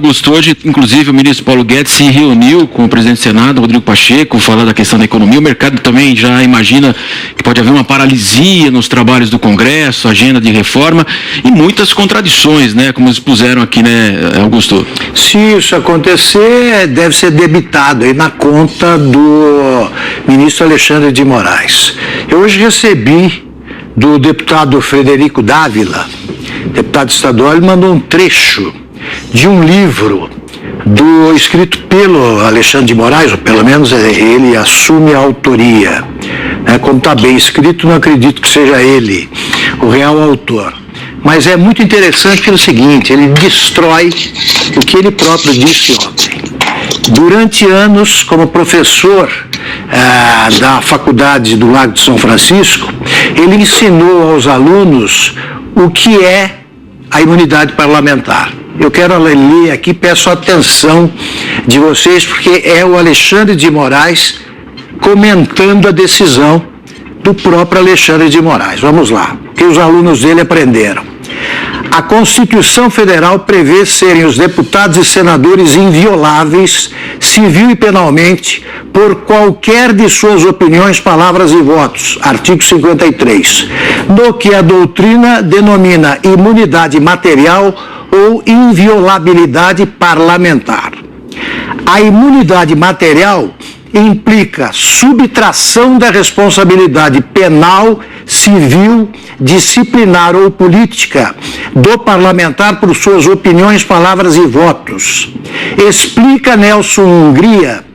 Augusto, hoje, inclusive, o ministro Paulo Guedes se reuniu com o presidente do Senado, Rodrigo Pacheco, falando da questão da economia. O mercado também já imagina que pode haver uma paralisia nos trabalhos do Congresso, agenda de reforma e muitas contradições, né, como expuseram aqui, né, Augusto? Se isso acontecer, deve ser debitado aí na conta do ministro Alexandre de Moraes. Eu hoje recebi do deputado Frederico Dávila, deputado estadual, ele mandou um trecho de um livro escrito pelo Alexandre de Moraes, ou pelo menos ele assume a autoria. Como está bem escrito, não acredito que seja ele o real autor. Mas é muito interessante pelo seguinte, ele destrói o que ele próprio disse ontem. Durante anos, como professor da faculdade do Lago de São Francisco, ele ensinou aos alunos o que é a imunidade parlamentar. Eu quero ler aqui, peço a atenção de vocês, porque é o Alexandre de Moraes comentando a decisão do próprio Alexandre de Moraes. Vamos lá, o que os alunos dele aprenderam. A Constituição Federal prevê serem os deputados e senadores invioláveis, civil e penalmente, por qualquer de suas opiniões, palavras e votos. Artigo 53. No que a doutrina denomina imunidade material ou inviolabilidade parlamentar. A imunidade material implica subtração da responsabilidade penal, civil, disciplinar ou política do parlamentar por suas opiniões, palavras e votos. Explica Nelson Hungria,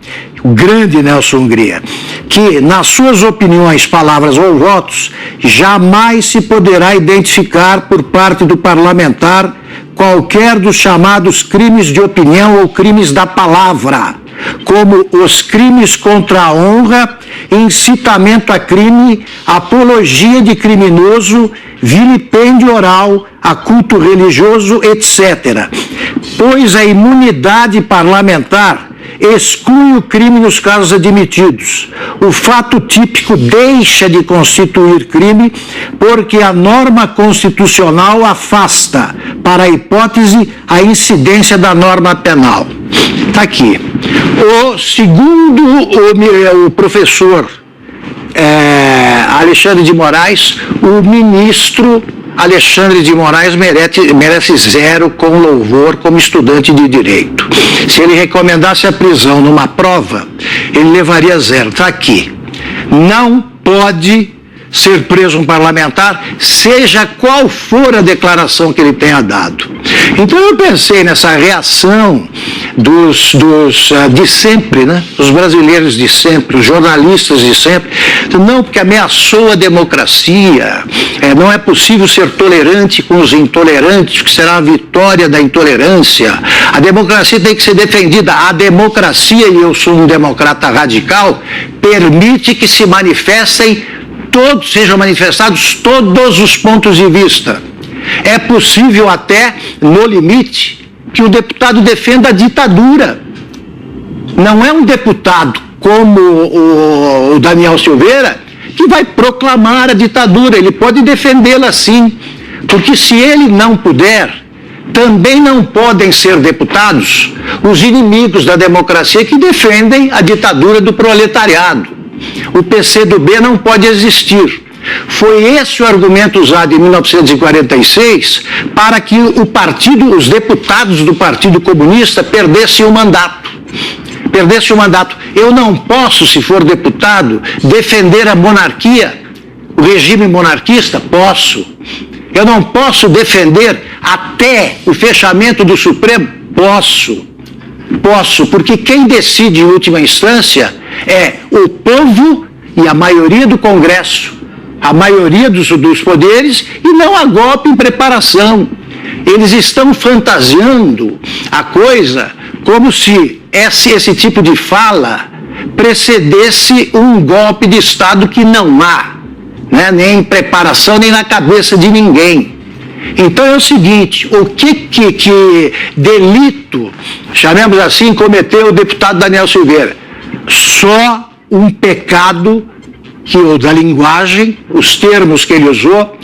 o grande Nelson Hungria, que nas suas opiniões, palavras ou votos, jamais se poderá identificar por parte do parlamentar qualquer dos chamados crimes de opinião ou crimes da palavra, como os crimes contra a honra, incitamento a crime, apologia de criminoso, vilipêndio oral, a culto religioso, etc. Pois a imunidade parlamentar exclui o crime nos casos admitidos. O fato típico deixa de constituir crime porque a norma constitucional afasta, para a hipótese, a incidência da norma penal. Está aqui. Segundo o professor Alexandre de Moraes, o ministro Alexandre de Moraes merece 0 com louvor como estudante de direito. Se ele recomendasse a prisão numa prova, ele levaria 0. Está aqui. Não pode ser preso um parlamentar, seja qual for a declaração que ele tenha dado. Então eu pensei nessa reação de sempre, né? Os brasileiros de sempre, os jornalistas de sempre. Não, porque ameaçou a democracia, não é possível ser tolerante com os intolerantes, que será a vitória da intolerância. A democracia tem que ser defendida. A democracia, e eu sou um democrata radical, permite que se sejam manifestados todos os pontos de vista. É possível até, no limite, que o deputado defenda a ditadura. Não é um deputado como o Daniel Silveira que vai proclamar a ditadura, ele pode defendê-la sim, porque se ele não puder, também não podem ser deputados os inimigos da democracia que defendem a ditadura do proletariado. O PCdoB não pode existir. Foi esse o argumento usado em 1946 para que os deputados do Partido Comunista perdessem o mandato. Eu não posso, se for deputado, defender a monarquia, o regime monarquista? Posso. Eu não posso defender até o fechamento do Supremo? Posso, porque quem decide em última instância é o povo e a maioria do Congresso, a maioria dos poderes, e não há golpe em preparação. Eles estão fantasiando a coisa como se esse tipo de fala precedesse um golpe de Estado que não há, né? Nem em preparação, nem na cabeça de ninguém. Então é o seguinte, o que delito, chamemos assim, cometeu o deputado Daniel Silveira? Só um pecado da linguagem, os termos que ele usou,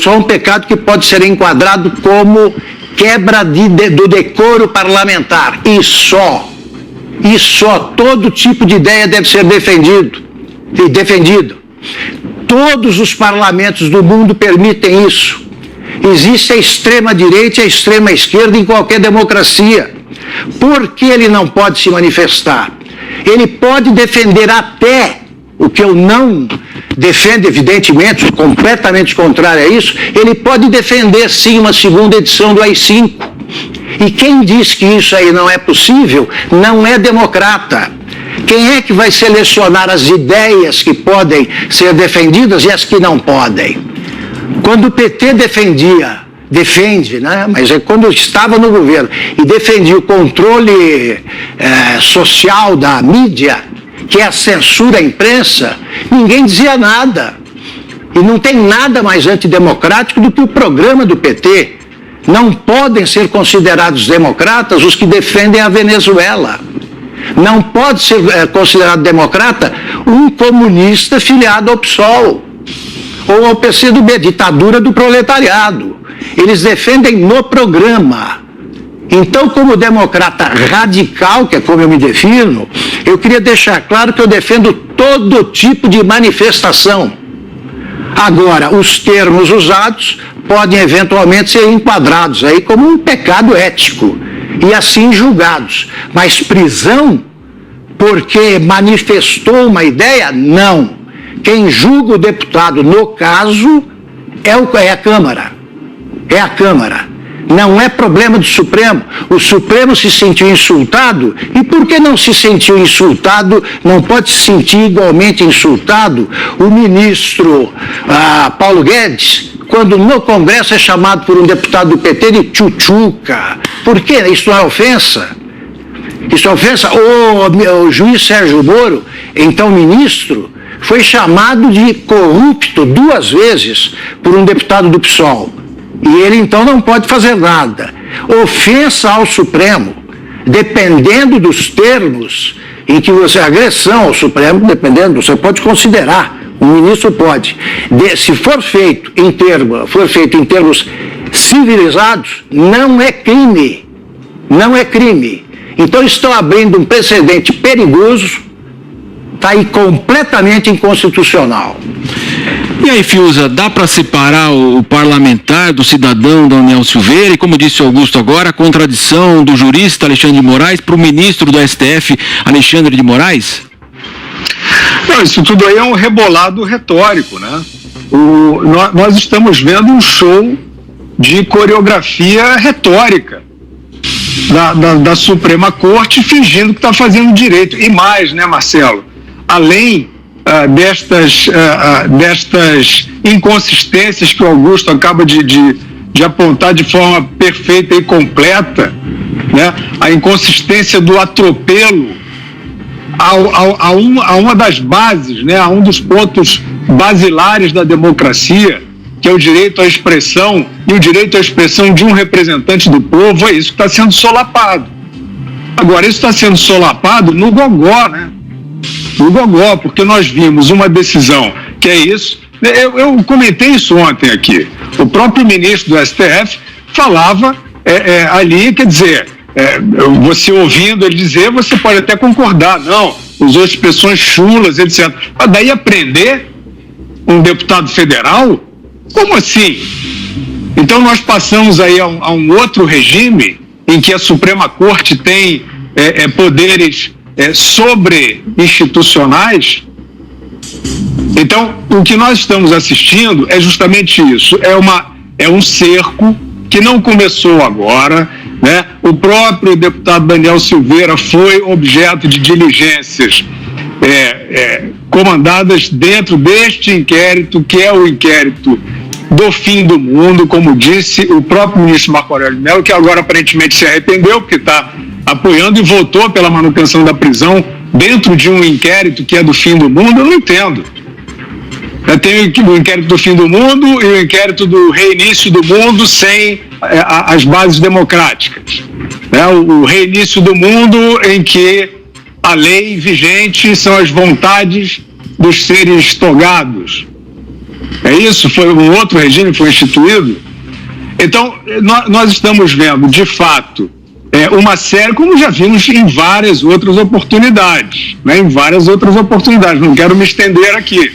só um pecado que pode ser enquadrado como quebra do decoro parlamentar, e só todo tipo de ideia deve ser defendido. Todos os parlamentos do mundo permitem isso. Existe a extrema-direita e a extrema-esquerda em qualquer democracia. Por que ele não pode se manifestar? Ele pode defender até o que eu não defendo, evidentemente, sou completamente contrário a isso. Ele pode defender, sim, uma segunda edição do AI-5. E quem diz que isso aí não é possível, não é democrata. Quem é que vai selecionar as ideias que podem ser defendidas e as que não podem? Quando o PT defende, né? Mas é quando estava no governo e defendia o controle social da mídia, que é a censura à imprensa, ninguém dizia nada. E não tem nada mais antidemocrático do que o programa do PT. Não podem ser considerados democratas os que defendem a Venezuela. Não pode ser considerado democrata um comunista filiado ao PSOL ou ao PCdoB, ditadura do proletariado. Eles defendem no programa. Então, como democrata radical, que é como eu me defino, eu queria deixar claro que eu defendo todo tipo de manifestação. Agora, os termos usados podem eventualmente ser enquadrados aí como um pecado ético e assim julgados. Mas prisão porque manifestou uma ideia? Não. Quem julga o deputado, no caso, é a Câmara. É a Câmara. Não é problema do Supremo. O Supremo se sentiu insultado. E por que não se sentiu insultado? Não pode se sentir igualmente insultado o ministro Paulo Guedes, quando no Congresso é chamado por um deputado do PT de tchutchuca. Por quê? Isso não é ofensa? Isso é ofensa? O juiz Sérgio Moro, então ministro, foi chamado de corrupto 2 vezes por um deputado do PSOL. E ele, então, não pode fazer nada. Ofensa ao Supremo, dependendo dos termos em que você... Agressão ao Supremo, dependendo, você pode considerar. O ministro pode. Se for feito em termos civilizados, não é crime. Não é crime. Então, estão abrindo um precedente perigoso, está aí completamente inconstitucional. E aí, Fiuza, dá para separar o parlamentar do cidadão Daniel Silveira e, como disse o Augusto agora, a contradição do jurista Alexandre de Moraes para o ministro do STF, Alexandre de Moraes? Não, isso tudo aí é um rebolado retórico, né? Nós estamos vendo um show de coreografia retórica da Suprema Corte fingindo que está fazendo direito. E mais, né, Marcelo? Além destas inconsistências que o Augusto acaba de apontar de forma perfeita e completa, né? A inconsistência do atropelo a uma das bases, né? A um dos pontos basilares da democracia, que é o direito à expressão, e o direito à expressão de um representante do povo, é isso que está sendo solapado. Agora, isso está sendo solapado no gogó, né? No gogó, porque nós vimos uma decisão que é isso. Eu comentei isso ontem aqui. O próprio ministro do STF falava ali, quer dizer, você ouvindo ele dizer, você pode até concordar, não, usou expressões chulas, etc. Mas daí aprender um deputado federal? Como assim? Então nós passamos aí a um outro regime em que a Suprema Corte tem poderes sobre-institucionais. Então, o que nós estamos assistindo é justamente isso. É um cerco que não começou agora, né? O próprio deputado Daniel Silveira foi objeto de diligências comandadas dentro deste inquérito, que é o inquérito do fim do mundo, como disse o próprio ministro Marco Aurélio Mello, que agora aparentemente se arrependeu, porque está apoiando e votou pela manutenção da prisão dentro de um inquérito que é do fim do mundo. Eu não entendo. Tem o inquérito do fim do mundo e o inquérito do reinício do mundo sem as bases democráticas. O reinício do mundo em que a lei vigente são as vontades dos seres togados. É isso? Foi um outro regime que foi instituído? Então, nós estamos vendo, de fato, uma série, como já vimos em várias outras oportunidades, né? Em várias outras oportunidades, não quero me estender aqui.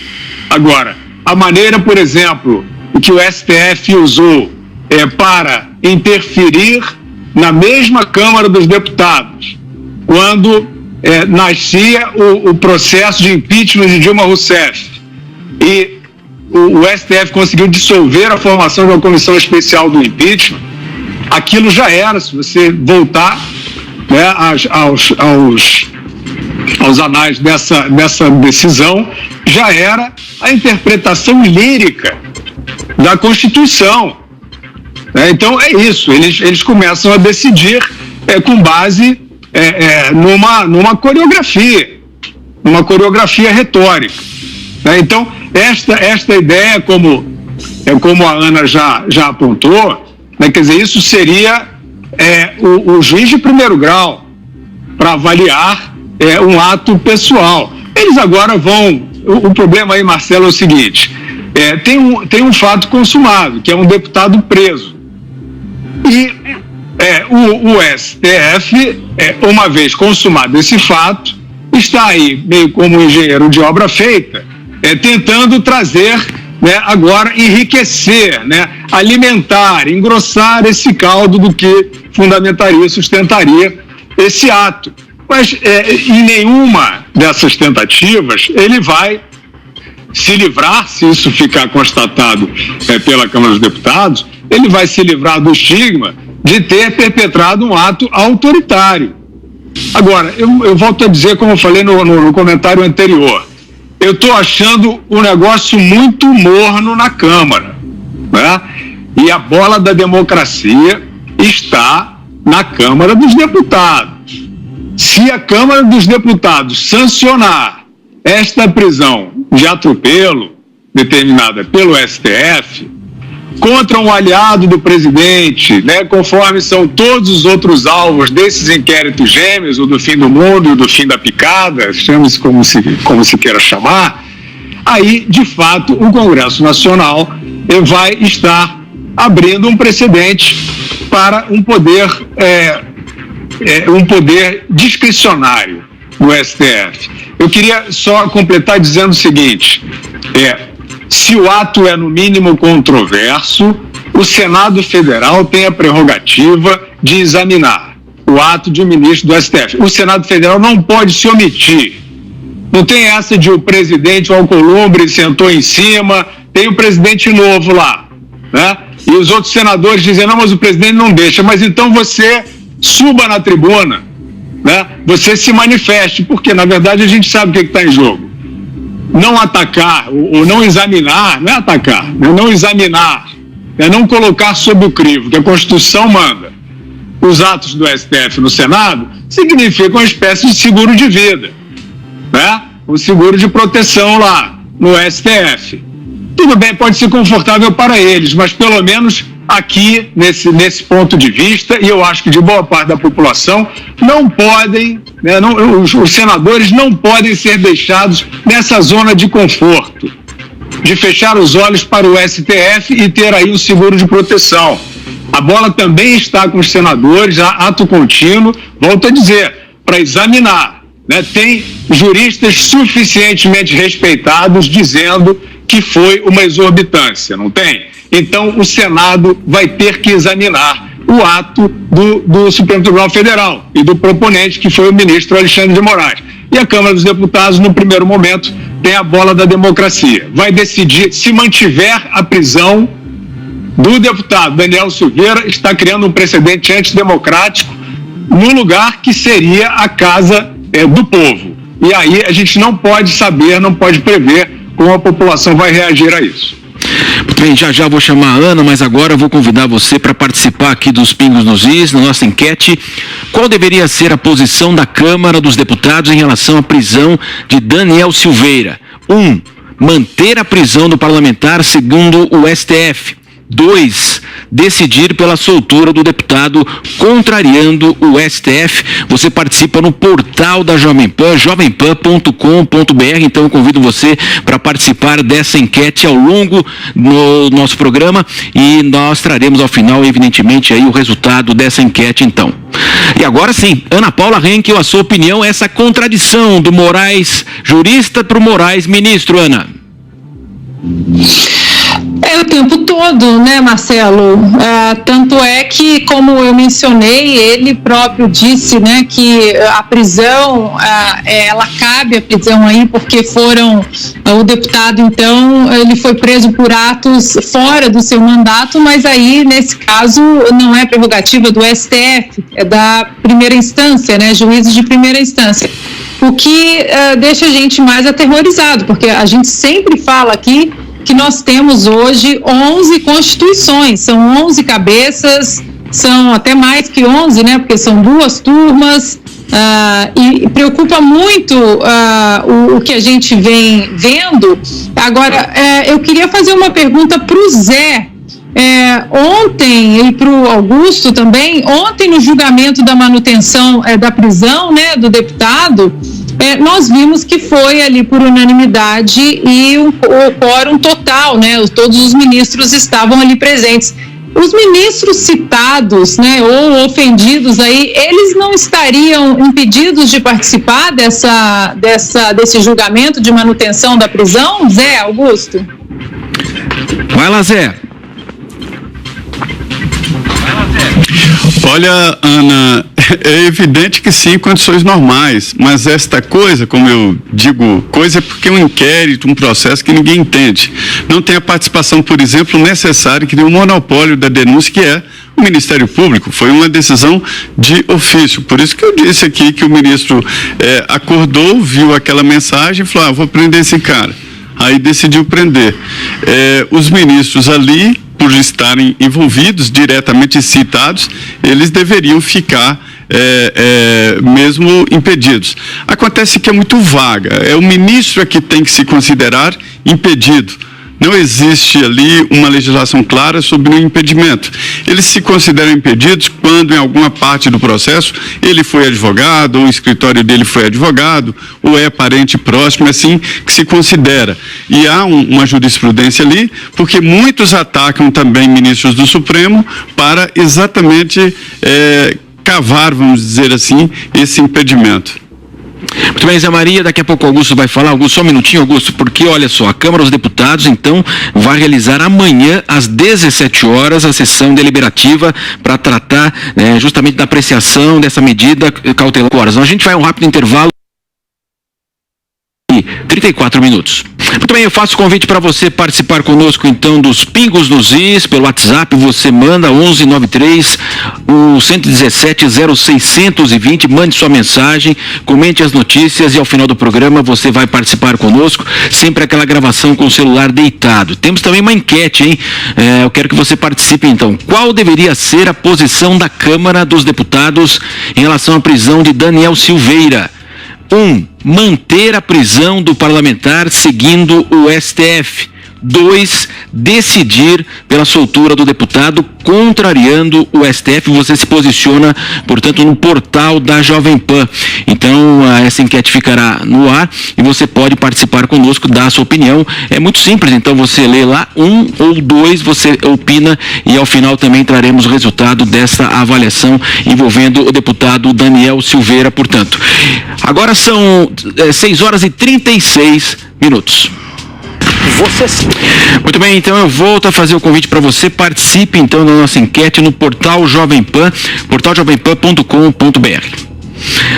Agora, a maneira, por exemplo, que o STF usou para interferir na mesma Câmara dos Deputados, quando nascia o processo de impeachment de Dilma Rousseff, e o STF conseguiu dissolver a formação de uma comissão especial do impeachment, aquilo já era, se você voltar, né, aos anais dessa decisão, já era a interpretação lírica da Constituição. Né? Então é isso, eles começam a decidir com base numa coreografia retórica. Né? Então, esta ideia, como a Ana já apontou, né, quer dizer, isso seria o juiz de primeiro grau para avaliar um ato pessoal. Eles agora vão... O problema aí, Marcelo, é o seguinte, tem um fato consumado, que é um deputado preso. E o STF, uma vez consumado esse fato, está aí, meio como um engenheiro de obra feita, tentando trazer, né, agora enriquecer, né, alimentar, engrossar esse caldo do que fundamentaria, sustentaria esse ato. Mas em nenhuma dessas tentativas ele vai se livrar, se isso ficar constatado pela Câmara dos Deputados, ele vai se livrar do estigma de ter perpetrado um ato autoritário. Agora, eu volto a dizer, como eu falei no comentário anterior, eu estou achando um negócio muito morno na Câmara, né? E a bola da democracia está na Câmara dos Deputados. Se a Câmara dos Deputados sancionar esta prisão de atropelo determinada pelo STF contra um aliado do presidente, né, conforme são todos os outros alvos desses inquéritos gêmeos, o do fim do mundo e o do fim da picada, chame-se como se queira chamar, aí, de fato, o Congresso Nacional vai estar abrindo um precedente para um poder discricionário do STF. Eu queria só completar dizendo o seguinte, se o ato é no mínimo controverso, o Senado Federal tem a prerrogativa de examinar o ato de um ministro do STF. O Senado Federal não pode se omitir. Não tem essa de o presidente Alcolumbre sentou em cima, tem o presidente novo lá, né? E os outros senadores dizem, não, mas o presidente não deixa. Mas então você suba na tribuna, né? Você se manifeste, porque na verdade a gente sabe o que está em jogo. Não atacar, ou não examinar, não é atacar, não examinar, não colocar sob o crivo, que a Constituição manda, os atos do STF no Senado, significa uma espécie de seguro de vida, né? Um seguro de proteção lá no STF. Tudo bem, pode ser confortável para eles, mas pelo menos aqui, nesse ponto de vista, e eu acho que de boa parte da população, não podem, né, os senadores não podem ser deixados nessa zona de conforto, de fechar os olhos para o STF e ter aí um seguro de proteção. A bola também está com os senadores, ato contínuo, volto a dizer, para examinar. Né, tem juristas suficientemente respeitados dizendo que foi uma exorbitância, não tem? Então, o Senado vai ter que examinar o ato do Supremo Tribunal Federal e do proponente, que foi o ministro Alexandre de Moraes. E a Câmara dos Deputados, no primeiro momento, tem a bola da democracia. Vai decidir, se mantiver a prisão do deputado Daniel Silveira, está criando um precedente antidemocrático no lugar que seria a casa do povo. E aí a gente não pode saber, não pode prever como a população vai reagir a isso. Muito bem, já vou chamar a Ana, mas agora eu vou convidar você para participar aqui dos Pingos nos Is, na nossa enquete. Qual deveria ser a posição da Câmara dos Deputados em relação à prisão de Daniel Silveira? 1. Manter a prisão do parlamentar segundo o STF. 2. Decidir pela soltura do deputado contrariando o STF. Você participa no portal da Jovem Pan, jovempan.com.br. Então eu convido você para participar dessa enquete ao longo do nosso programa e nós traremos ao final, evidentemente, aí o resultado dessa enquete então. E agora sim, Ana Paula Henkel, a sua opinião, essa contradição do Moraes jurista para o Moraes ministro, Ana. O tempo todo, né, Marcelo? Tanto é que, como eu mencionei, ele próprio disse, né, que a prisão, ela cabe a prisão aí, porque o deputado, então, ele foi preso por atos fora do seu mandato, mas aí, nesse caso, não é prerrogativa do STF, é da primeira instância, né, juízes de primeira instância. O que deixa a gente mais aterrorizado, porque a gente sempre fala aqui que nós temos hoje 11 constituições, são 11 cabeças, são até mais que 11, né, porque são 2 turmas, e preocupa muito o que a gente vem vendo. Agora, eu queria fazer uma pergunta para o Zé, ontem, e para o Augusto também, ontem no julgamento da manutenção da prisão, né, do deputado, nós vimos que foi ali por unanimidade e o quórum total, né, todos os ministros estavam ali presentes. Os ministros citados, né, ou ofendidos aí, eles não estariam impedidos de participar desse julgamento de manutenção da prisão, Zé, Augusto? Vai lá, Zé. Olha, Ana, é evidente que sim, condições normais, mas esta coisa, como eu digo, coisa é porque é um inquérito, um processo que ninguém entende. Não tem a participação, por exemplo, necessária, que tem um monopólio da denúncia, que é o Ministério Público. Foi uma decisão de ofício. Por isso que eu disse aqui que o ministro acordou, viu aquela mensagem e falou, vou prender esse cara. Aí decidiu prender. Os ministros ali, por estarem envolvidos, diretamente citados, eles deveriam ficar mesmo impedidos. Acontece que é muito vaga, é o ministro que tem que se considerar impedido. Não existe ali uma legislação clara sobre o impedimento. Eles se consideram impedidos quando, em alguma parte do processo, ele foi advogado, ou o escritório dele foi advogado, ou é parente próximo, assim que se considera. E há uma jurisprudência ali, porque muitos atacam também ministros do Supremo para exatamente cavar, vamos dizer assim, esse impedimento. Muito bem, Zé Maria, daqui a pouco o Augusto vai falar. Augusto, só um minutinho, Augusto, porque olha só, a Câmara dos Deputados, então, vai realizar amanhã, às 17 horas, a sessão deliberativa para tratar justamente da apreciação dessa medida cautelar. A gente vai a um rápido intervalo. 34 minutos. Muito bem, eu faço o convite para você participar conosco então dos Pingos nos Is, pelo WhatsApp, você manda 1193 o 117 0620, mande sua mensagem, comente as notícias e ao final do programa você vai participar conosco, sempre aquela gravação com o celular deitado. Temos também uma enquete, hein? Eu quero que você participe então. Qual deveria ser a posição da Câmara dos Deputados em relação à prisão de Daniel Silveira? 1. Manter a prisão do parlamentar seguindo o STF. 2. Decidir pela soltura do deputado contrariando o STF. Você se posiciona, portanto, no portal da Jovem Pan. Então, essa enquete ficará no ar e você pode participar conosco, dar a sua opinião. É muito simples, então você lê lá 1 ou 2, você opina e ao final também traremos o resultado dessa avaliação envolvendo o deputado Daniel Silveira, portanto. Agora são 6 horas e 36 minutos. Muito bem, então eu volto a fazer o convite para você, participe então da nossa enquete no portal Jovem Pan, portaljovempan.com.br.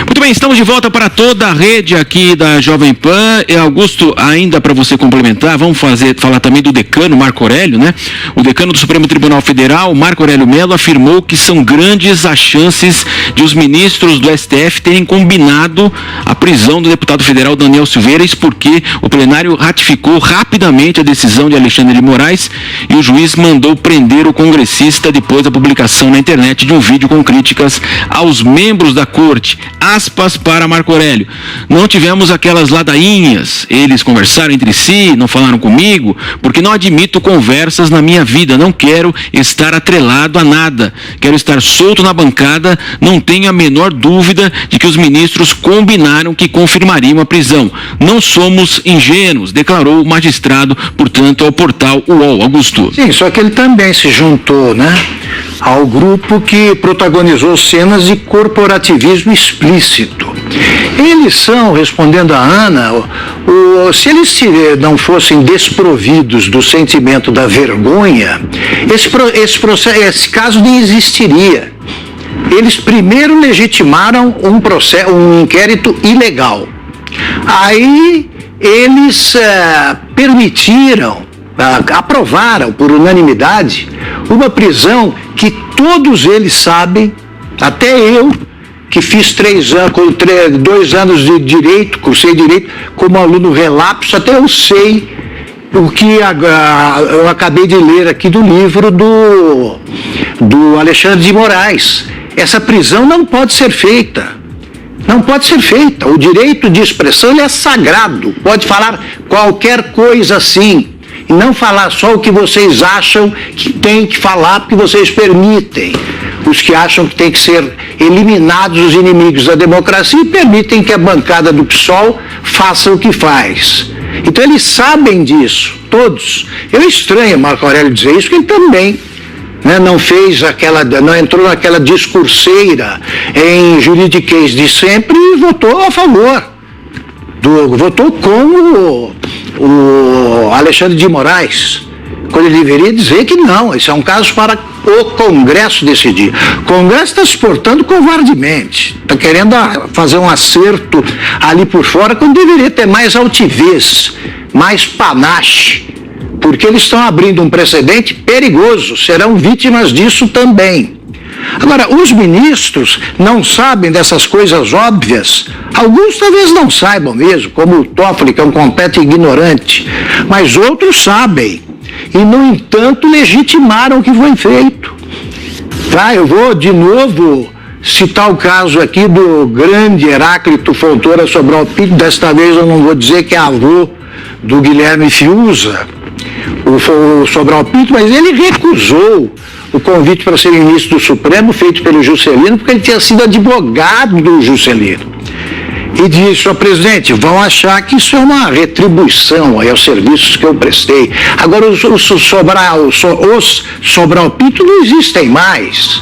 Muito bem, estamos de volta para toda a rede aqui da Jovem Pan. Augusto, ainda para você complementar, vamos falar também do decano Marco Aurélio, né? O decano do Supremo Tribunal Federal, Marco Aurélio Mello, afirmou que são grandes as chances de os ministros do STF terem combinado a prisão do deputado federal Daniel Silveira, isso porque o plenário ratificou rapidamente a decisão de Alexandre de Moraes e o juiz mandou prender o congressista depois da publicação na internet de um vídeo com críticas aos membros da corte. presidente. Aspas para Marco Aurélio. Não tivemos aquelas ladainhas, eles conversaram entre si, não falaram comigo, porque não admito conversas na minha vida, não quero estar atrelado a nada, quero estar solto na bancada, não tenho a menor dúvida de que os ministros combinaram que confirmariam a prisão. Não somos ingênuos, declarou o magistrado, portanto, ao portal UOL. Augusto. Sim, só que ele também se juntou, né, ao grupo que protagonizou cenas de corporativismo explícito. Eles são, respondendo a Ana, se eles não fossem desprovidos do sentimento da vergonha, esse caso nem existiria. Eles primeiro legitimaram um inquérito ilegal. Aí eles aprovaram por unanimidade uma prisão que todos eles sabem, até eu, que fiz 2 anos de direito, cursei direito como aluno relapso, até eu sei o que eu acabei de ler aqui do livro do Alexandre de Moraes. Essa prisão não pode ser feita. Não pode ser feita. O direito de expressão ele é sagrado. Pode falar qualquer coisa assim. E não falar só o que vocês acham que tem que falar, porque vocês permitem. Os que acham que tem que ser eliminados os inimigos da democracia e permitem que a bancada do PSOL faça o que faz. Então eles sabem disso, todos. Eu estranho Marco Aurélio dizer isso, porque ele também, né, não entrou naquela discurseira em juridiquês de sempre e votou a favor. Votou com o Alexandre de Moraes, quando ele deveria dizer que não, isso é um caso para o Congresso decidir. O Congresso está se portando covardemente, está querendo fazer um acerto ali por fora, quando deveria ter mais altivez, mais panache, porque eles estão abrindo um precedente perigoso, serão vítimas disso também. Agora, os ministros não sabem dessas coisas óbvias. Alguns talvez não saibam mesmo, como o Toffoli, que é um completo ignorante, mas outros sabem. E, no entanto, legitimaram o que foi feito. Tá, eu vou de novo citar o caso aqui do grande Heráclito Fontoura Sobral Pinto. Desta vez eu não vou dizer que é avô do Guilherme Fiuza, o Sobral Pinto, mas ele recusou o convite para ser ministro do Supremo feito pelo Juscelino, porque ele tinha sido advogado do Juscelino. E disse: senhor presidente, vão achar que isso é uma retribuição aos serviços que eu prestei. Agora, os Sobral Pinto não existem mais.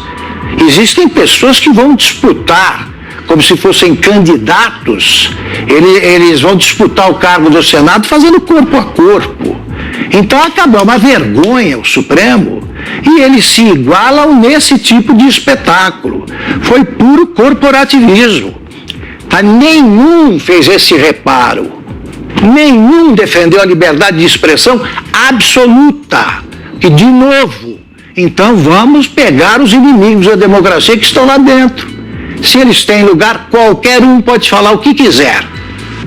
Existem pessoas que vão disputar, como se fossem candidatos, eles vão disputar o cargo do Senado fazendo corpo a corpo. Então acabou uma vergonha o Supremo, e eles se igualam nesse tipo de espetáculo. Foi puro corporativismo. Nenhum fez esse reparo. Nenhum defendeu a liberdade de expressão absoluta. E, de novo, então vamos pegar os inimigos da democracia que estão lá dentro. Se eles têm lugar, qualquer um pode falar o que quiser,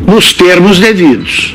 nos termos devidos.